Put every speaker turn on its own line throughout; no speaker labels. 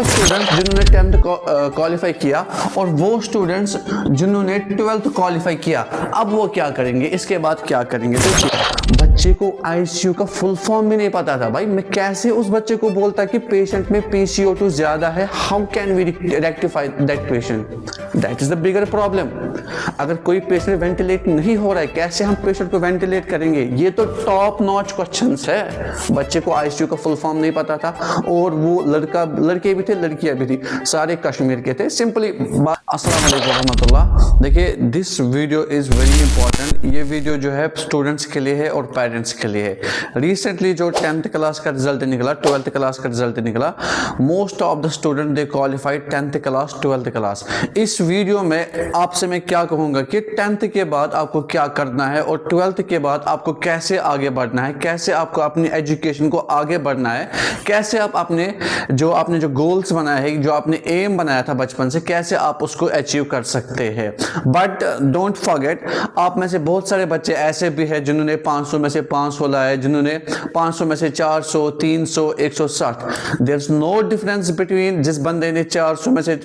Students जिन्होंने 10th qualify किया और वो स्टूडेंट्स जिन्होंने 12th क्वालिफाई किया, अब वो क्या करेंगे, इसके बाद क्या करेंगे। देखिए, बच्चे को आईसीयू का फुल फॉर्म भी नहीं पता था भाई। मैं कैसे उस बच्चे को बोलता कि पेशेंट में PCO2 ज्यादा है, how can we rectify that patient, that is the bigger problem. अगर कोई पेशेंट वेंटिलेट नहीं हो रहा है, कैसे हम पेशेंट को वेंटिलेट करेंगे। ये तो टॉप नॉच क्वेश्चंस है। बच्चे को आईसीयू का फुल फॉर्म नहीं पता था और वो लड़के भी थे, लड़कियां भी थी, सारे कश्मीर के थे। सिंपली अस्सलाम वालेकुम रहमतुल्लाह। देखिए, this video is very important. ये वीडियो जो है स्टूडेंट्स के लिए है और पेरेंट्स के लिए है। रिसेंटली जो 10th क्लास का रिजल्ट निकला, 12th क्लास का रिजल्ट निकला, most of the student they qualified 10th class 12th class. इस वीडियो में आपसे मैं क्या कहूंगा कि 10th के बाद आपको क्या करना है और 12th के बाद आपको कैसे आगे बढ़ना है, कैसे आपको अपनी एजुकेशन को आगे बढ़ना है, कैसे आप आपने जो गोल्स बनाए हैं, जो आपने एम बनाया था बचपन से, कैसे आप उसको अचीव कर सकते हैं। बट डोंट फॉरगेट, आप में से बहुत सारे बच्चे ऐसे भी हैं जिन्होंने 500 में से 500 लाए, जिन्होंने 500 में से 400, 300, 160। There is no difference between जिस बंदे ने 400 में से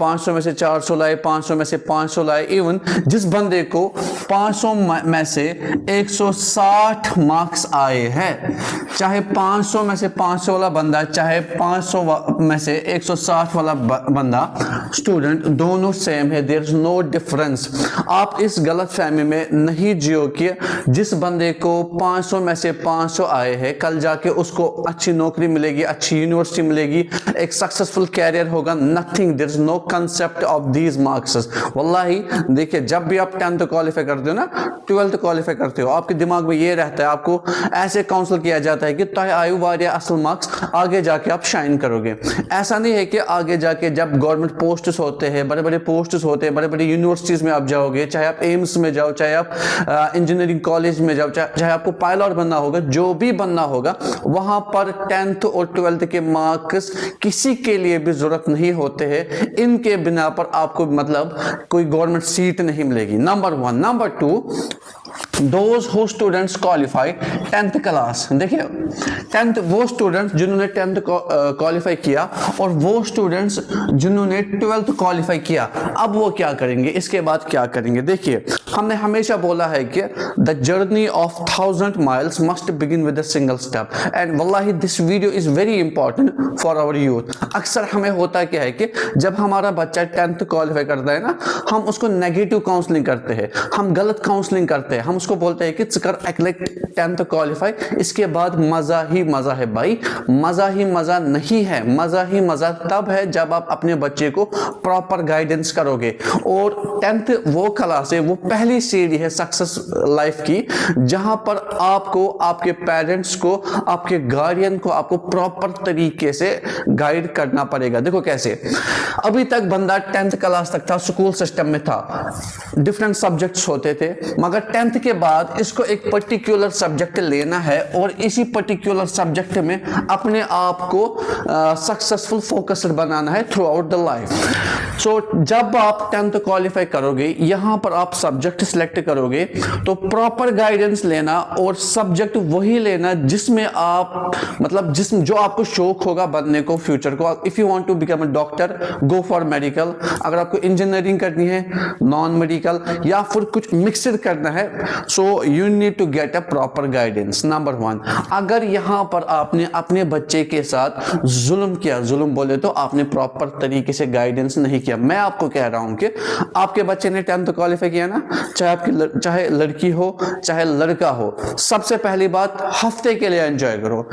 500 में से 400 लाए, 500 में से 500 लाए, इवन जिस बंदे को 500 में से 160 मार्क्स आए हैं। चाहे 500 में से 500 वाला बंदा, चाहे 500 में से 160 वाला बंदा, स्टूडेंट दोनों सेम है। There is no difference. आप इस गलत फहमी में नहीं जियो कि जिस बंदे को 500 में से 500 आए हैं, कल जाके उसको अच्छी नौकरी मिलेगी, अच्छी यूनिवर्सिटी मिलेगी, एक सक्सेसफुल कैरियर होगा। Nothing, there is no concept of these marks. वल्लाही देखिए, जब भी आप 10th क्वालिफाई करते हो ना, 12th क्वालिफाई करते हो, आपके दिमाग में ये रहता है, आपको ऐसे काउंसिल किया जाता है कि तोह आयु वारिया असल मार्क्स, आगे जाके आप शाइन करोगे। ऐसा नहीं है कि आगे जाके जब गवर्नमेंट पोस्ट्स होते हैं, बड़े बड़े पोस्ट्स होते हैं, बड़े बड़े यूनिवर्सिटीज में आप जाओगे, चाहे आप एम्स में जाओ, चाहे आप इंजीनियरिंग कॉलेज में जाओ, चाहे आपको पायलट बनना होगा, जो भी बनना होगा, वहां पर 10th और 12th के मार्क्स किसी के लिए भी जरूरत नहीं होते हैं। इनके बिना पर आपको मतलब कोई गवर्नमेंट सीट नहीं मिलेगी। Number 1। Number 2, those who students qualified 10th class. देखिए, 10th वो स्टूडेंट्स जिन्होंने 10th क्वालिफाई किया और वो स्टूडेंट्स जिन्होंने 12th क्वालिफाई किया, अब वो क्या करेंगे, इसके बाद क्या करेंगे। देखिए, हमने हमेशा बोला है कि the journey of 1000 miles must begin with a single step. And वल्लाही this video is very important for our youth. अक्सर हमें होता क्या है कि जब हमारा बच्चा 10th क्वालिफाई करता है ना, हम उसको नेगेटिव काउंसलिंग करते हैं, हम गलत काउंसलिंग करते हैं, हम उसको बोलते हैं कि कर 10th क्वालिफाई, इसके बाद मजा ही मजा है। भाई, मजा ही मजा नहीं है। मजा ही मजा तब है जब आप अपने बच्चे को प्रॉपर गाइडेंस करोगे। और 10th वो क्लास है, वो पहली सीढ़ी है सक्सेस लाइफ की, जहां पर आपको, आपके पेरेंट्स को, आपके गार्डियन को आपको प्रॉपर तरीके से गाइड करना पड़ेगा। देखो कैसे, अभी तक बंदा 10th क्लास तक था, स्कूल सिस्टम में था, डिफरेंट सब्जेक्ट्स होते थे, मगर 10th के बाद इसको एक पर्टिकुलर सब्जेक्ट लेना है और इसी पर्टिकुलर सब्जेक्ट में अपने आप को सक्सेसफुल फोकस्ड बनाना है थ्रू आउट द लाइफ। सो जब आप 10th क्वालिफाई करोगे, यहां पर आप सब्जेक्ट सिलेक्ट करोगे, तो प्रॉपर गाइडेंस लेना और सब्जेक्ट वही लेना जिसमें आप मतलब जो आपको शौक होगा बनने को, फ्यूचर को। If you want to become a doctor, go for medical. अगर आपको इंजीनियरिंग करनी है, नॉन मेडिकल, या फिर कुछ मिक्सड करना है, so you need to get a proper guidance. Number 1, अगर यहां पर आपने अपने बच्चे के साथ जुल्म किया, जुल्म बोले तो आपने प्रॉपर तरीके से गाइडेंस नहीं किया। मैं आपको कह रहा हूं कि आपके बच्चे ने 10th क्वालिफाई किया ना, चाहे लड़की हो चाहे लड़का हो, सबसे पहली बात, हफ्ते के लिए एंजॉय करो।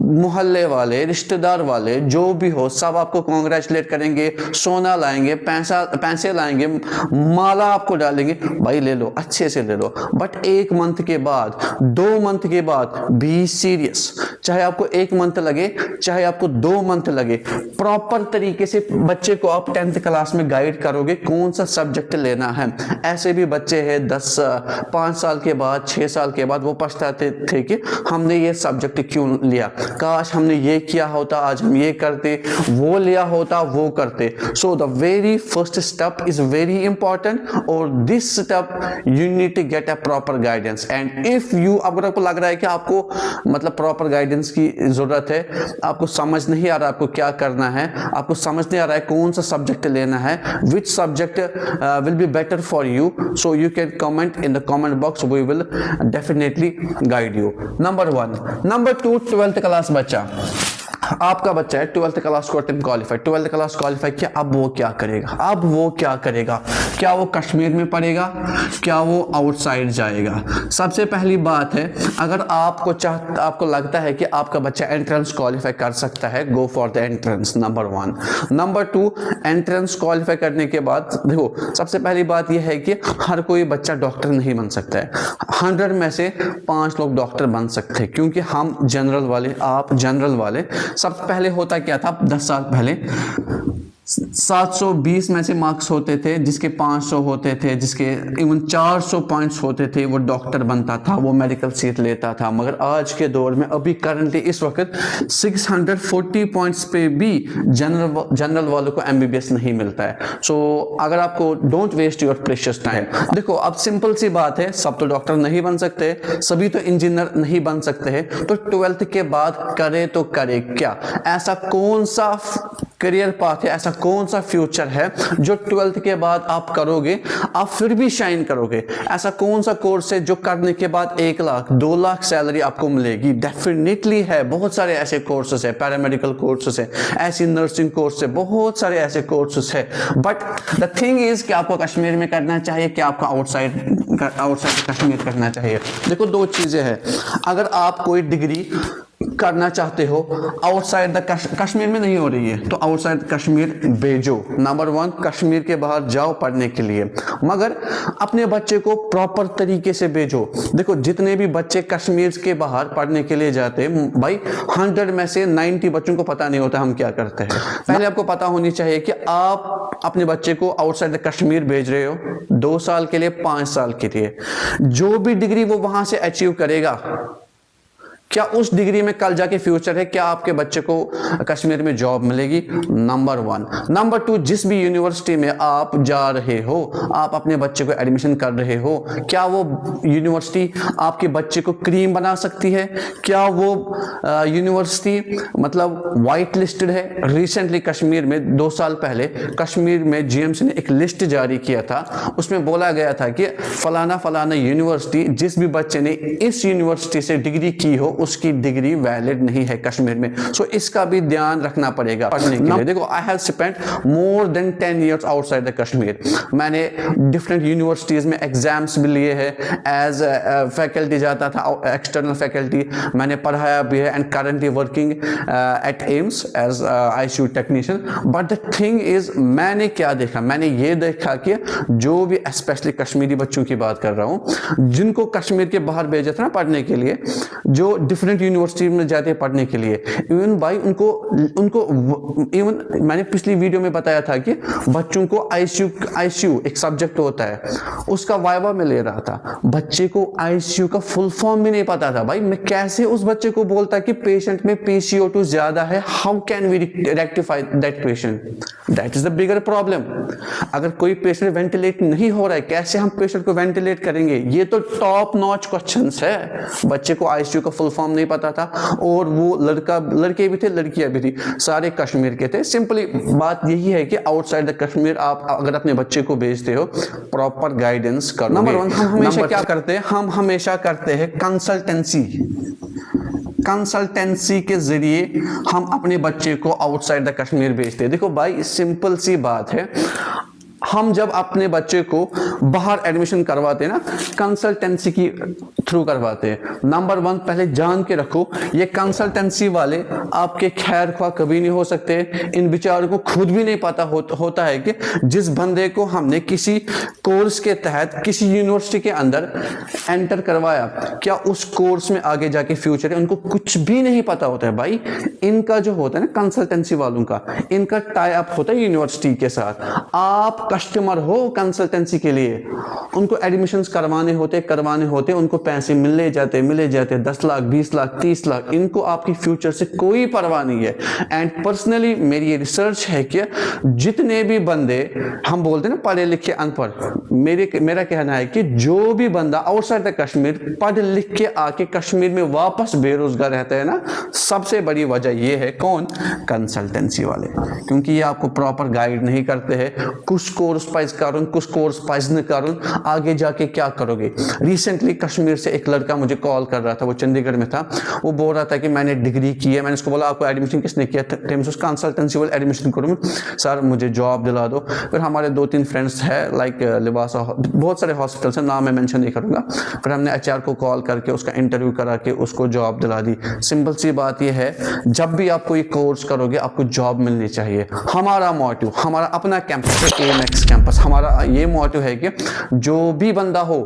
मोहल्ले वाले, रिश्तेदार वाले, जो भी हो, सब आपको कांग्रेचुलेट करेंगे, सोना लाएंगे, पैसे लाएंगे, माला आपको डालेंगे। भाई ले लो, अच्छे से ले लो। बट 1 मंथ के बाद, 2 मंथ के बाद बी सीरियस। चाहे आपको 1 मंथ लगे, चाहे आपको 2 मंथ लगे, प्रॉपर तरीके से बच्चे को आप 10th क्लास में गाइड करोगे कौन सा सब्जेक्ट लेना है। ऐसे भी बच्चे हैं 5 साल के बाद, 6 साल के बाद वो पछताते थे कि हमने ये सब्जेक्ट क्यों लिया, काश हमने ये किया होता, आज हम ये करते, वो लिया होता, वो करते। So the very first step is very important और this step you need to get a proper guidance. And if you, अगर आपको लग रहा है कि आपको मतलब प्रॉपर गाइडेंस गाइडेंस की ज़रूरत है, आपको समझ नहीं आ रहा आपको क्या करना है, आपको समझ नहीं आ रहा है कौन सा सब्जेक्ट लेना है, which subject will be better for you, so you can comment in the comment box, we will definitely guide you. Number 1। Number 2, 12th class बच्चा, आपका बच्चा है 12th क्लास को attempt qualify, 12th class qualify किया, अब वो क्या करेगा? अब वो क्या करेगा? क्या वो कश्मीर में पढ़ेगा? क्या वो आउटसाइड जाएगा? सबसे पहली बात है, अगर आपको लगता है कि आपका बच्चा एंट्रेंस क्वालिफाई कर सकता है, go for the entrance, number 1। Number 2, entrance qualify करने के बाद देखो, सबसे पहली बात यह है कि हर कोई बच्चा डॉक्टर नहीं बन सकता है। 100 में से 5 लोग डॉक्टर बन सकते हैं, क्योंकि हम जनरल वाले, आप जनरल वाले। सबसे पहले होता क्या था, 10 साल पहले 720 में से मार्क्स होते थे, जिसके 500 होते थे, जिसके इवन 400 पॉइंट्स होते थे, वो डॉक्टर बनता था, वो मेडिकल सीट लेता था। मगर आज के दौर में, अभी करंटली इस वक्त 640 पॉइंट्स पे भी जनरल वालों को एमबीबीएस नहीं मिलता है। सो अगर आपको, don't waste your precious time. देखो, अब सिंपल सी बात है, सब तो डॉक्टर नहीं बन सकते, सभी तो इंजीनियर नहीं बन सकते हैं, तो 12th के बाद करे तो करे क्या? ऐसा कौन सा करियर पाथ है, ऐसा कौन सा फ्यूचर है जो 12th के बाद आप करोगे, आप फिर भी शाइन करोगे? ऐसा कौन सा कोर्स है जो करने के बाद 1 लाख 2 लाख सैलरी आपको मिलेगी? डेफिनेटली है, बहुत सारे ऐसे कोर्सेस है, पैरामेडिकल कोर्सेस है, ऐसी नर्सिंग कोर्स है, बहुत सारे ऐसे कोर्सेस है। बट द थिंग इज कि आपको कश्मीर में करना चाहिए कि आपको आउटसाइड कश्मीर करना चाहिए। देखो, 2 चीजें हैं। अगर आप कोई डिग्री करना चाहते हो आउटसाइड द कश्मीर में नहीं हो रही है, तो आउटसाइड कश्मीर भेजो। नंबर 1, कश्मीर के बाहर जाओ पढ़ने के लिए, मगर अपने बच्चे को प्रॉपर तरीके से भेजो। देखो, जितने भी बच्चे कश्मीर के बाहर पढ़ने के लिए जाते हैं भाई, 100 में से 90 बच्चों को पता नहीं होता हम क्या करते हैं। पहले आपको पता होनी चाहिए कि आप अपने बच्चे को आउटसाइड द कश्मीर भेज रहे हो 2 साल के लिए, 5 साल के लिए। जो भी डिग्री वो वहां से अचीव करेगा, क्या उस डिग्री में कल जाके फ्यूचर है? क्या आपके बच्चे को कश्मीर में जॉब मिलेगी? नंबर 1। नंबर 2, जिस भी यूनिवर्सिटी में आप जा रहे हो, आप अपने बच्चे को एडमिशन कर रहे हो, क्या वो यूनिवर्सिटी आपके बच्चे को क्रीम बना सकती है? क्या वो यूनिवर्सिटी मतलब वाइट लिस्टेड है? रिसेंटली कश्मीर में 2 साल पहले कश्मीर में जीएमसी ने एक लिस्ट जारी किया था, उसमें बोला गया था कि फलाना फलाना यूनिवर्सिटी, जिस भी बच्चे ने इस यूनिवर्सिटी से डिग्री की हो उसकी डिग्री वैलिड नहीं है कश्मीर में। सो इसका भी ध्यान रखना पड़ेगा पढ़ने के लिए। देखो, I have spent more than 10 years outside the Kashmir. मैंने डिफरेंट यूनिवर्सिटीज में एग्जाम्स भी लिए हैं, एज फैकल्टी जाता था, एक्सटर्नल फैकल्टी मैंने पढ़ाया भी है, and currently working at AIIMS as ICU technician. But the thing is, मैंने क्या देखा? मैंने ये देखा कि जो भी, स्पेशली कश्मीरी बच्चों की बात कर रहा हूं, जिनको कश्मीर के बाहर भेजा था ना पढ़ने के लिए, जो डिफरेंट यूनिवर्सिटी में जाते हैं पढ़ने के लिए, इवन भाई उनको इवन मैंने पिछली वीडियो में बताया था कि बच्चों को आईसीयू एक सब्जेक्ट होता है, उसका वाइवा में ले रहा था, बच्चे को आईसीयू का फुल फॉर्म भी नहीं पता था। भाई, मैं कैसे उस बच्चे को बोलता कि पेशेंट में PCO2 ज्यादा है, how can we rectify that patient? That is the bigger problem. अगर कोई पेशेंट वेंटिलेट नहीं हो रहा है, कैसे हम पेशेंट को वेंटिलेट करेंगे? ये तो टॉप नॉच क्वेश्चंस है। बच्चे को आईसीयू का फुल फॉर्म नहीं पता था, और वो लड़के भी थे, लड़कियां भी थी, सारे कश्मीर के थे। सिंपली बात यही है कि आउटसाइड द कश्मीर आप अगर अपने बच्चे को भेजते हो, प्रॉपर गाइडेंस करो। नंबर 1, हम हमेशा क्या करते हैं? हम हमेशा करते हैं कंसल्टेंसी के जरिए हम अपने बच्चे को आउटसाइड द कश्मीर भेजते हैं। देखो भाई, सिंपल सी बात है, हम जब अपने बच्चे को बाहर एडमिशन करवाते हैं ना, कंसल्टेंसी की थ्रू करवाते हैं। नंबर 1, पहले जान के रखो, ये कंसल्टेंसी वाले आपके खैर ख्वाह कभी नहीं हो सकते। इन बेचारों को खुद भी नहीं पता होता है कि जिस बंदे को हमने किसी कोर्स के तहत किसी यूनिवर्सिटी के अंदर एंटर करवाया, क्या उस कोर्स में आगे जाके फ्यूचर है? उनको कुछ भी नहीं पता होता है। भाई, इनका जो होता है ना कंसल्टेंसी वालों का, इनका टाई अप होता है यूनिवर्सिटी के साथ। आप कस्टमर हो कंसल्टेंसी के लिए, उनको एडमिशन्स करवाने होते उनको पैसे मिले जाते 10 लाख 20 लाख 30 लाख, इनको आपकी फ्यूचर से कोई परवाह नहीं है। एंड पर्सनली मेरी ये रिसर्च है कि जितने भी बंदे, हम बोलते हैं ना पढ़े लिखे अनपढ़, मेरा कहना है कि जो भी बंदा आउटसाइड द कश्मीर पढ़ लिख के आके कश्मीर में वापस बेरोजगार रहता है ना, सबसे बड़ी वजह ये है कौन? कंसल्टेंसी वाले। क्योंकि ये आपको प्रॉपर गाइड नहीं करते हैं, कुछ कोर्स पाइज करूँ कुछ कोर्स पाइज न करूँ, आगे जाके क्या करोगे। रिसेंटली कश्मीर से एक लड़का मुझे कॉल कर रहा था, वो चंडीगढ़ में था, वो बोल रहा था कि मैंने डिग्री की है। मैंने उसको बोला आपको एडमिशन किसने किया था? कंसल्टेंसी वाले एडमिशन करूँ सर, मुझे जॉब दिला दो। फिर हमारे 2-3 फ्रेंड्स हैं लाइक लिबासा, बहुत सारे हॉस्पिटल्स हैं, नाम मैं मेंशन नहीं करूँगा। फिर हमने एचआर को कॉल करके उसका इंटरव्यू करा के उसको जॉब दिला दी। सिंपल सी बात यह है, जब भी आप कोई कोर्स करोगे आपको जॉब मिलनी चाहिए। हमारा मोटिव, हमारा अपना कैंपस है एमएक्स कैंपस, हमारा ये मोटिव है कि जो भी बंदा हो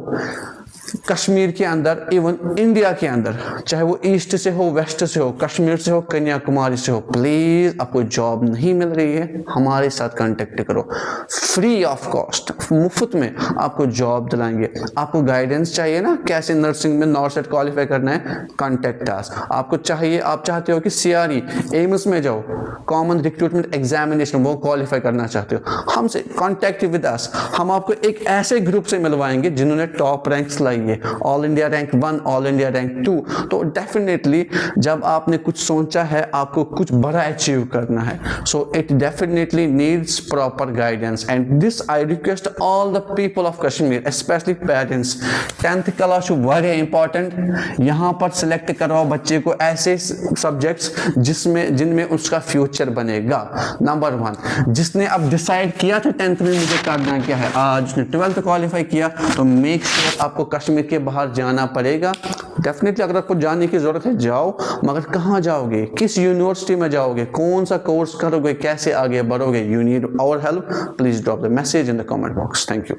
कश्मीर के अंदर, इवन इंडिया के अंदर, चाहे वो ईस्ट से हो वेस्ट से हो, कश्मीर से हो कन्याकुमारी से हो, प्लीज आपको जॉब नहीं मिल रही है, हमारे साथ कांटेक्ट करो, फ्री ऑफ कॉस्ट, मुफ्त में आपको जॉब दिलाएंगे। आपको गाइडेंस चाहिए ना कैसे नर्सिंग में नॉर्थ सेट क्वालिफाई करना है, कांटेक्ट अस। आपको चाहिए, आप चाहते हो कि सीआरई एम्स में जाओ, कॉमन रिक्रूटमेंट एग्जामिनेशन वो क्वालिफाई करना चाहते हो, हमसे कांटेक्ट विद अस। हम आपको एक ऐसे ग्रुप से मिलवाएंगे जिन्होंने टॉप रैंक्स लाई है, all India rank 1, all India rank 2। तो डेफिनेटली जब आपने कुछ सोचा है, आपको कुछ बड़ा अचीव करना है, so it definitely needs proper guidance. And this I request all the people of Kashmir, specially parents, 10th class very important. यहाँ पर सिलेक्ट करवाओ बच्चे को ऐसे सब्जेक्ट्स जिनमें उसका फ्यूचर बनेगा। नंबर 1, जिसने अब डिसाइड किया था 10th में मुझे करना क्या है, आज उसने 12th क्वालिफाई किया, तो मेक श्योर आपको कश्मीर के बाहर जाना पड़ेगा। डेफिनेटली अगर आपको जाने की जरूरत है जाओ, मगर कहाँ जाओगे, किस यूनिवर्सिटी में जाओगे, कौन सा कोर्स करोगे, कैसे आगे बढ़ोगे, you need our help, please drop the message in the comment box. Thank you.